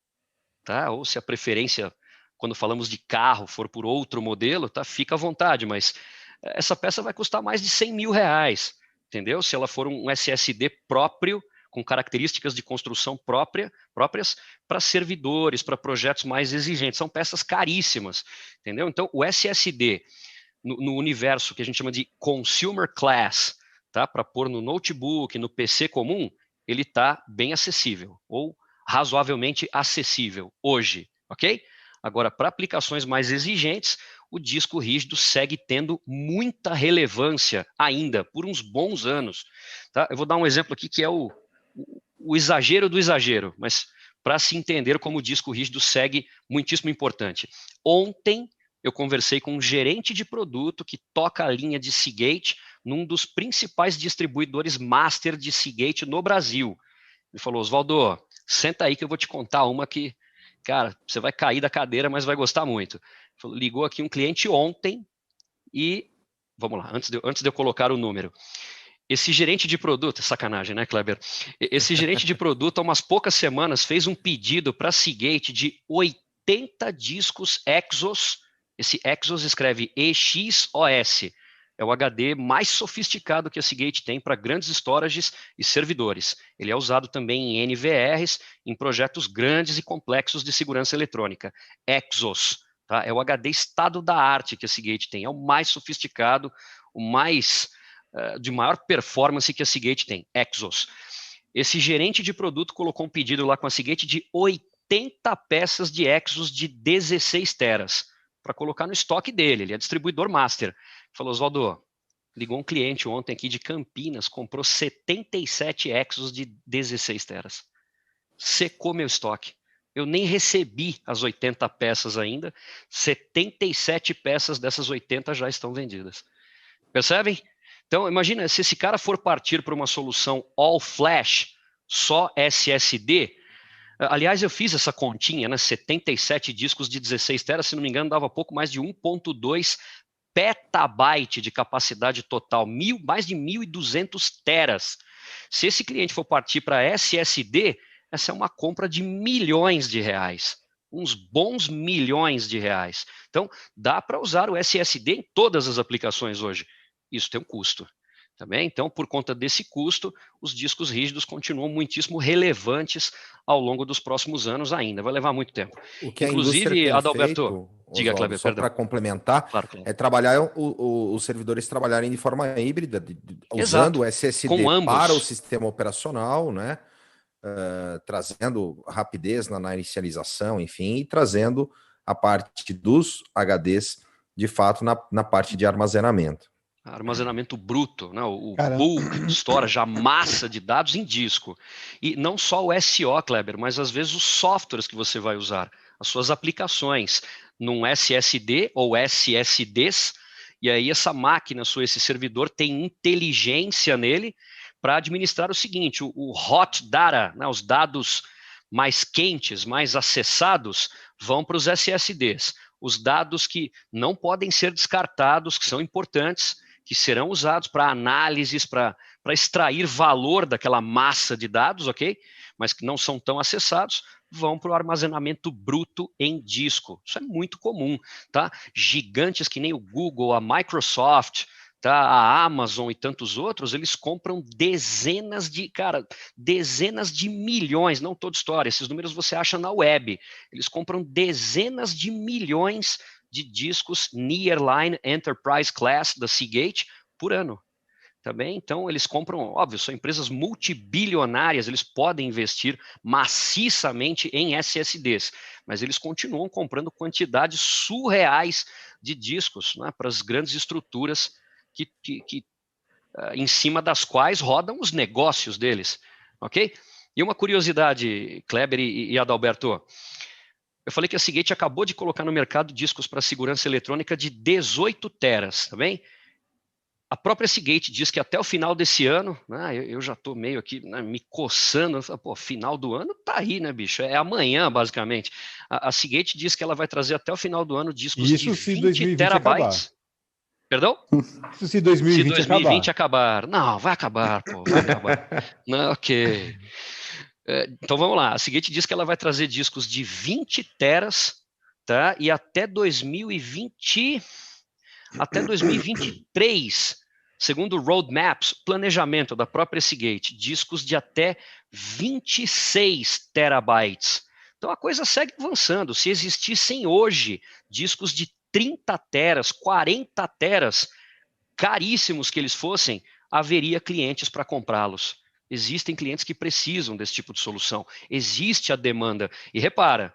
Tá? Ou se a preferência, quando falamos de carro, for por outro modelo, tá? Fica à vontade, mas essa peça vai custar mais de R$100.000, entendeu? Se ela for um SSD próprio, com características de construção próprias para servidores, para projetos mais exigentes. São peças caríssimas, entendeu? Então, o SSD, no universo que a gente chama de consumer class, tá? Para pôr no notebook, no PC comum, ele está bem acessível, ou razoavelmente acessível hoje, ok? Agora, para aplicações mais exigentes, o disco rígido segue tendo muita relevância ainda, por uns bons anos. Tá? Eu vou dar um exemplo aqui que é o exagero do exagero, mas para se entender como o disco rígido segue muitíssimo importante. Ontem, eu conversei com um gerente de produto que toca a linha de Seagate num dos principais distribuidores master de Seagate no Brasil. Ele falou, Osvaldo, senta aí que eu vou te contar uma que, cara, você vai cair da cadeira, mas vai gostar muito. Falou, ligou aqui um cliente ontem e, vamos lá, antes de eu colocar o número. Esse gerente de produto, sacanagem, né, Kleber? Esse gerente de produto, há umas poucas semanas, fez um pedido para a Seagate de 80 discos Exos. Esse Exos escreve EXOS. É o HD mais sofisticado que a Seagate tem para grandes storages e servidores. Ele é usado também em NVRs, em projetos grandes e complexos de segurança eletrônica. Exos, tá? É o HD estado da arte que a Seagate tem. É o mais sofisticado, o mais de maior performance que a Seagate tem. Exos. Esse gerente de produto colocou um pedido lá com a Seagate de 80 peças de Exos de 16 teras para colocar no estoque dele. Ele é distribuidor master. Falou, Osvaldo, ligou um cliente ontem aqui de Campinas, comprou 77 Exos de 16 teras. Secou meu estoque. Eu nem recebi as 80 peças ainda, 77 peças dessas 80 já estão vendidas. Percebem? Então, imagina, se esse cara for partir para uma solução all flash, só SSD, aliás, eu fiz essa continha, né? 77 discos de 16 teras, se não me engano, dava pouco mais de 1.2 petabyte de capacidade total, mais de 1.200 teras. Se esse cliente for partir para SSD, essa é uma compra de milhões de reais, uns bons milhões de reais. Então, dá para usar o SSD em todas as aplicações hoje. Isso tem um custo. Também, então, por conta desse custo, os discos rígidos continuam muitíssimo relevantes ao longo dos próximos anos ainda. Vai levar muito tempo. O que Inclusive, a Adalberto, feito, diga, Oswaldo, Kleber, só para complementar, claro. é trabalhar os servidores trabalharem de forma híbrida, usando o SSD para o sistema operacional, né? Trazendo rapidez na inicialização, enfim, e trazendo a parte dos HDs, de fato, na parte de armazenamento. Armazenamento bruto, né? O bulk storage, a massa de dados em disco. E não só o SO, Kleber, mas às vezes os softwares que você vai usar, as suas aplicações num SSD ou SSDs, e aí essa máquina, esse servidor tem inteligência nele para administrar o seguinte, o hot data, né? Os dados mais quentes, mais acessados, vão para os SSDs. Os dados que não podem ser descartados, que são importantes, que serão usados para análises, para extrair valor daquela massa de dados, ok? Mas que não são tão acessados, vão para o armazenamento bruto em disco. Isso é muito comum, tá? Gigantes que nem o Google, a Microsoft, tá? A Amazon e tantos outros, eles compram dezenas de milhões, não toda história, esses números você acha na web. Eles compram dezenas de milhões de discos Nearline Enterprise Class da Seagate por ano. Também, então, eles compram, óbvio, são empresas multibilionárias, eles podem investir maciçamente em SSDs, mas eles continuam comprando quantidades surreais de discos, né, para as grandes estruturas em cima das quais rodam os negócios deles, ok? E uma curiosidade, Kleber e Adalberto, eu falei que a Seagate acabou de colocar no mercado discos para segurança eletrônica de 18 teras, tá bem? A própria Seagate diz que até o final desse ano, né, eu já estou meio aqui, né, me coçando, pô, final do ano tá aí, né, bicho? É amanhã, basicamente. A Seagate diz que ela vai trazer até o final do ano discos de 20 terabytes. Acabar. Perdão? Isso se 2020 acabar. Não, vai acabar, pô, vai acabar. Não, ok. Então vamos lá, a Seagate diz que ela vai trazer discos de 20 teras, tá? E até 2023, segundo roadmaps, planejamento da própria Seagate, discos de até 26 terabytes. Então a coisa segue avançando. Se existissem hoje discos de 30 teras, 40 teras, caríssimos que eles fossem, haveria clientes para comprá-los. Existem clientes que precisam desse tipo de solução. Existe a demanda. E repara,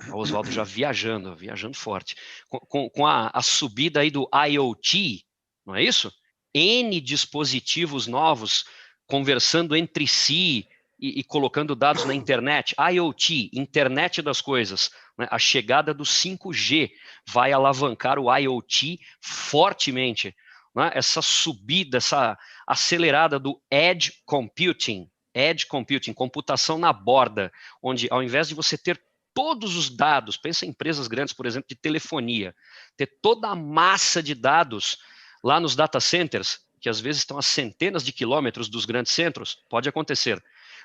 o Oswaldo já viajando forte, com a subida aí do IoT, não é isso? N dispositivos novos conversando entre si e colocando dados na internet. IoT, internet das coisas. Né? A chegada do 5G vai alavancar o IoT fortemente. Né? Essa subida, essa acelerada do Edge Computing, computação na borda, onde ao invés de você ter todos os dados, pensa em empresas grandes, por exemplo, de telefonia, ter toda a massa de dados lá nos data centers, que às vezes estão a centenas de quilômetros dos grandes centros, pode acontecer.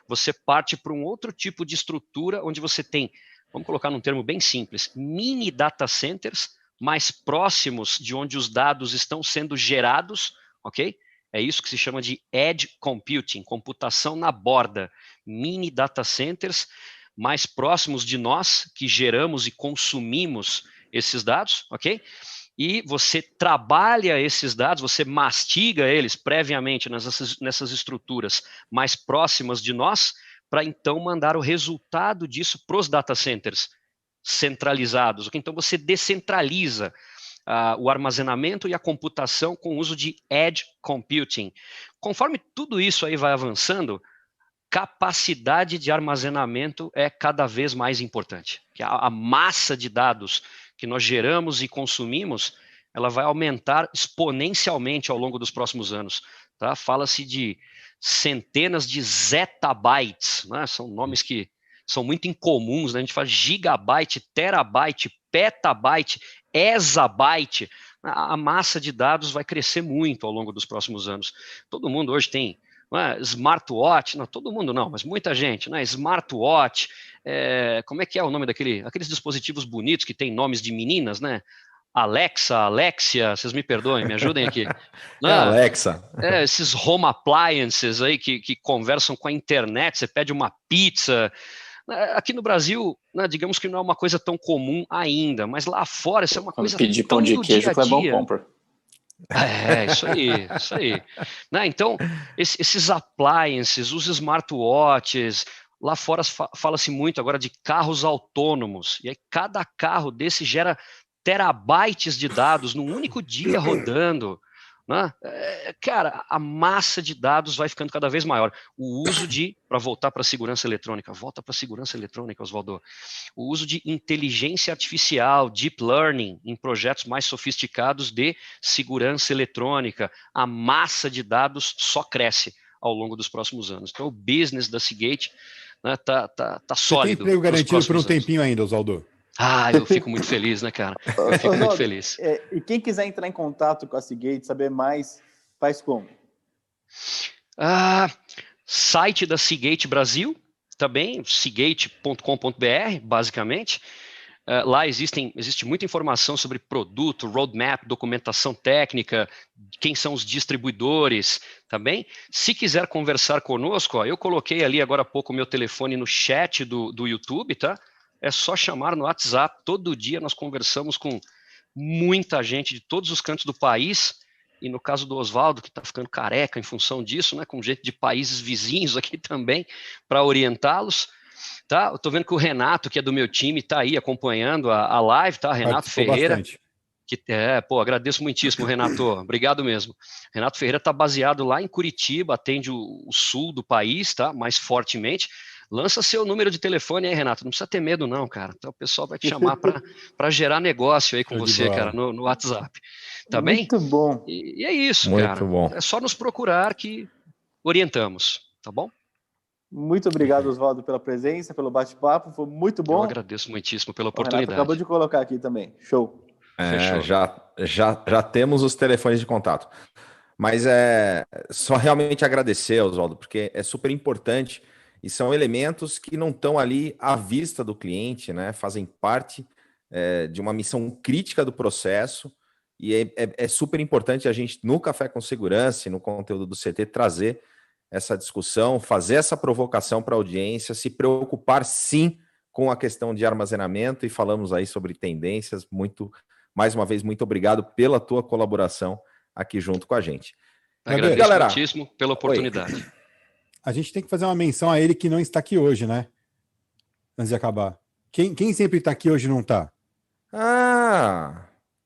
Você parte para um outro tipo de estrutura, onde você tem, vamos colocar num termo bem simples, mini data centers mais próximos de onde os dados estão sendo gerados, ok? É isso que se chama de Edge Computing, computação na borda, mini data centers mais próximos de nós, que geramos e consumimos esses dados, ok? E você trabalha esses dados, você mastiga eles previamente nessas estruturas mais próximas de nós, para então mandar o resultado disso para os data centers centralizados. Okay? Então você descentraliza o armazenamento e a computação com o uso de Edge Computing. Conforme tudo isso aí vai avançando, capacidade de armazenamento é cada vez mais importante. Que a massa de dados que nós geramos e consumimos, ela vai aumentar exponencialmente ao longo dos próximos anos. Tá? Fala-se de centenas de zettabytes, né? São nomes que são muito incomuns, né? A gente fala gigabyte, terabyte, petabyte, exabyte. A massa de dados vai crescer muito ao longo dos próximos anos. Todo mundo hoje tem smartwatch, não todo mundo não, mas muita gente, né? Smartwatch, como é que é o nome aqueles dispositivos bonitos que tem nomes de meninas, né? Alexa, Alexia, vocês me perdoem, me ajudem aqui. Alexa. Esses home appliances aí que conversam com a internet, você pede uma pizza. Aqui no Brasil, né, digamos que não é uma coisa tão comum ainda, mas lá fora isso é uma coisa pedir pão de queijo, que é bom compra. Isso aí. Né, então, esses appliances, os smartwatches, lá fora fala-se muito agora de carros autônomos, e aí cada carro desse gera terabytes de dados num único dia rodando, né? Cara, a massa de dados vai ficando cada vez maior. O uso para voltar para a segurança eletrônica, Oswaldo, o uso de inteligência artificial, deep learning, em projetos mais sofisticados de segurança eletrônica, a massa de dados só cresce ao longo dos próximos anos. Então, o business da Seagate, né, tá sólido. Você tem emprego garantido por um tempinho ainda, Oswaldo? Eu fico muito feliz, né, cara? Eu fico muito feliz. E quem quiser entrar em contato com a Seagate, saber mais, faz como? Site da Seagate Brasil, também, seagate.com.br, basicamente. Lá existe muita informação sobre produto, roadmap, documentação técnica, quem são os distribuidores, também. Se quiser conversar conosco, eu coloquei ali agora há pouco o meu telefone no chat do YouTube, tá? É só chamar no WhatsApp. Todo dia nós conversamos com muita gente de todos os cantos do país, e no caso do Oswaldo, que está ficando careca em função disso, né, com gente de países vizinhos aqui também, para orientá-los. Tá? Eu estou vendo que o Renato, que é do meu time, está aí acompanhando a live, tá? Renato Ferreira. Agradeço muitíssimo, Renato. Obrigado mesmo. Renato Ferreira está baseado lá em Curitiba, atende o sul do país, tá? Mais fortemente. Lança seu número de telefone aí, Renato. Não precisa ter medo, não, cara. Então o pessoal vai te chamar para gerar negócio aí com você, cara, no WhatsApp. Tá bem? Muito bom. E é isso, muito cara. Bom. É só nos procurar que orientamos, tá bom? Muito obrigado, Oswaldo, pela presença, pelo bate-papo. Foi muito bom. Eu agradeço muitíssimo pela oportunidade. Acabou de colocar aqui também. Show. Já temos os telefones de contato. Mas só realmente agradecer, Oswaldo, porque é super importante. E são elementos que não estão ali à vista do cliente, né? Fazem parte de uma missão crítica do processo, e é super importante a gente, no Café com Segurança e no conteúdo do CT, trazer essa discussão, fazer essa provocação para a audiência, se preocupar sim com a questão de armazenamento, e falamos aí sobre tendências. Mais uma vez, muito obrigado pela tua colaboração aqui junto com a gente. Agradeço muitíssimo pela oportunidade. Oi. A gente tem que fazer uma menção a ele que não está aqui hoje, né? Antes de acabar. Quem sempre está aqui hoje não está?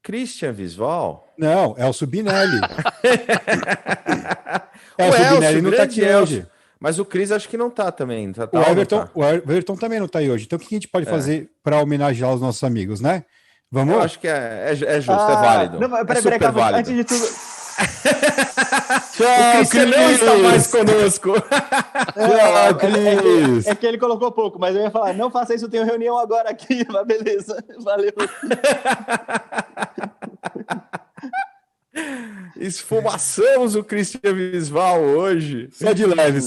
Christian Visval? Não, é o Subinelli. O Subinelli não está aqui hoje. Mas o Cris acho que não está também. O Everton também não está aí hoje. Então o que a gente pode fazer para homenagear os nossos amigos, né? Vamos? Eu acho que é justo, é válido. Não, peraí, válido. Antes de tudo... O Christian não está mais conosco. Tchau, Cris. É que ele colocou pouco, mas eu ia falar, não faça isso, eu tenho reunião agora aqui, mas beleza, valeu. Esfumaçamos o Christian Visval hoje. Só de leve.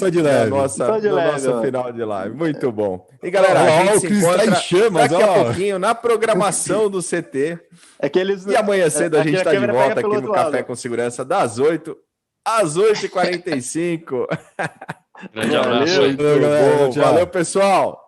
No nosso final de live. Muito bom. E galera, a gente se encontra daqui a pouquinho na programação do CT. E amanhã cedo a gente está de volta aqui no Café com Segurança, das 8 às 8h45. Grande abraço. Valeu, pessoal.